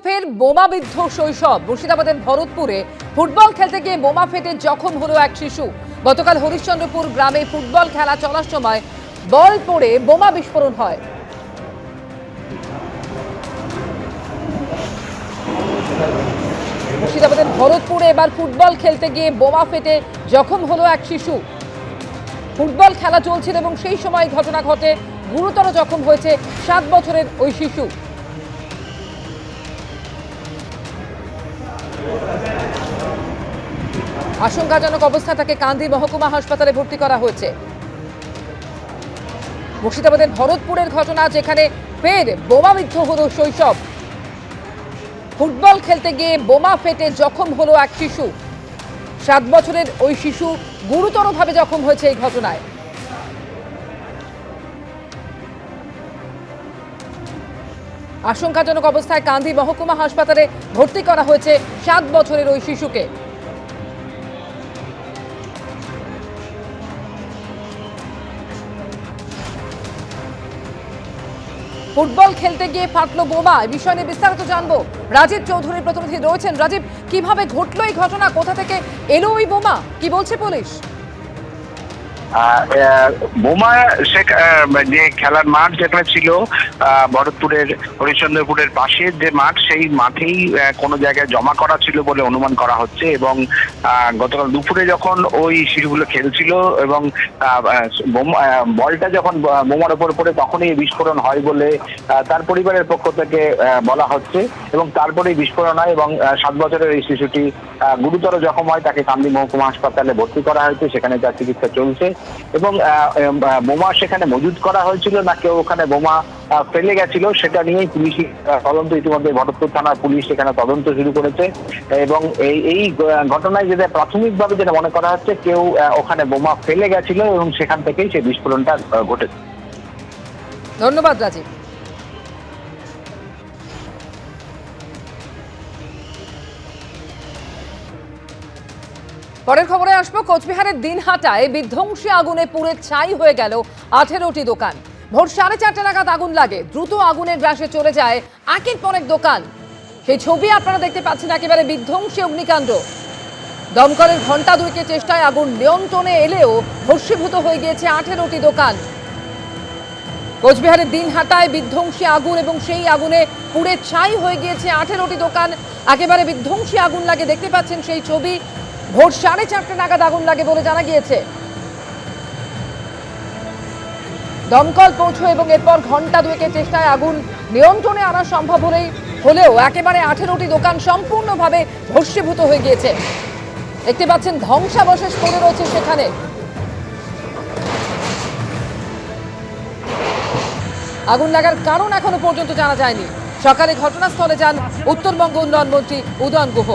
ফের বোমাবিদ্ধ শৈশব। মুর্শিদাবাদের ভরতপুরে ফুটবল খেলতে গিয়ে বোমা ফেটে জখম হলো এক শিশু। গতকাল হরিশ্চন্দ্রপুর গ্রামে ফুটবল খেলা চলার সময় বল পড়ে বোমা বিস্ফোরণ হয়। মুর্শিদাবাদের ভরতপুরে এবার ফুটবল খেলতে গিয়ে বোমা ফেটে জখম হলো এক শিশু। ফুটবল খেলা চলছিল এবং সেই সময় ঘটনা ঘটে। গুরুতর জখম হয়েছে 7 বছরের ওই শিশু। আশঙ্কাজনক অবস্থা, তাকে কান্দি মহকুমা হাসপাতালে ভর্তি করা হয়েছে। মুর্শিদাবাদের ভরতপুরের ঘটনা, যেখানে ফের বোমাবিদ্ধ হলো শৈশব। ফুটবল খেলতে গিয়ে বোমা ফেটে জখম হলো এক শিশু। 7 বছরের ওই শিশু গুরুতরভাবে জখম হয়েছে এই ঘটনায়। আশঙ্কাজনক অবস্থায় কান্দি মহকুমা হাসপাতালে ভর্তি করা হয়েছে 7 বছরের ওই শিশুকে। ফুটবল খেলতে গিয়ে ফাটলো বোমা, এই বিষয় নিয়ে বিস্তারিত জানবো। রাজীব চৌধুরী প্রতিনিধি রয়েছেন। রাজীব, কিভাবে ঘটলো এই ঘটনা, কোথা থেকে এলো ওই বোমা, কি বলছে পুলিশ? বোমা যে খেলার মাঠ যেখানে ছিল ভরতপুরের হরিশ্চন্দ্রপুরের পাশে যে মাঠ, সেই মাঠেই কোনো জায়গায় জমা করা ছিল বলে অনুমান করা হচ্ছে। এবং গতকাল দুপুরে যখন ওই শিশুগুলো খেলছিল এবং বলটা যখন বোমার উপর পড়ে তখনই বিস্ফোরণ হয় বলে তার পরিবারের পক্ষ থেকে বলা হচ্ছে। এবং তারপরেই বিস্ফোরণ হয় এবং 7 বছরের এই শিশুটি গুরুতর জখম হয়। তাকে কান্দি মহকুমা হাসপাতালে ভর্তি করা হয়েছে, সেখানে তার চিকিৎসা চলছে। এবং বোমা সেখানে মজুত করা হয়েছিল না কেউ ওখানে বোমা ফেলে গেছিল, সেটা নিয়েই পুলিশ তদন্ত, ইতিমধ্যে ভরতপুর থানার পুলিশ সেখানে তদন্ত শুরু করেছে। এবং এই ঘটনায় যেটা প্রাথমিকভাবে যেটা মনে করা হচ্ছে, কেউ ওখানে বোমা ফেলে গেছিল এবং সেখান থেকেই সেই বিস্ফোরণটা ঘটেছে। ধন্যবাদ রাজীব। পরের খবরে আসবো। কোচবিহারের দিনহাটায় বিধ্বংসী আগুনে পুড়ে ছাই হয়ে গেল 18টি দোকান। ভোর 4:30 নাগাদ আগুন লাগে। দ্রুত আগুনের গ্রাসে চলে যায় একের পর এক দোকান। সেই ছবি আপনারা দেখতে পাচ্ছেন, একেবারে বিধ্বংসী অগ্নিকাণ্ড। দমকলের ঘণ্টা দুয়েকের চেষ্টায় আগুন নিয়ন্ত্রণে এলেও ভস্মীভূত হয়ে গিয়েছে 18টি দোকান। কোচবিহারের দিনহাটায় বিধ্বংসী আগুন এবং সেই আগুনে পুড়ে ছাই হয়ে গিয়েছে 18টি দোকান। একেবারে বিধ্বংসী আগুন লাগে, দেখতে পাচ্ছেন সেই ছবি। ভোর 4:30 নাগাদ আগুন লাগে বলে জানা গিয়েছে। দমকল পৌঁছয় এবং এরপর ঘণ্টা দুয়েকের চেষ্টায় আগুন নিয়ন্ত্রণে আনা সম্ভব হলেও একেবারে 18টি দোকান সম্পূর্ণভাবে ভস্মীভূত হয়ে গিয়েছে। দেখতে পাচ্ছেন ধ্বংসাবশেষ পড়ে রয়েছে সেখানে। আগুন লাগার কারণ এখনো পর্যন্ত জানা যায়নি। সকালে ঘটনাস্থলে যান উত্তরবঙ্গ উন্নয়ন মন্ত্রী উদয়ন গুহ।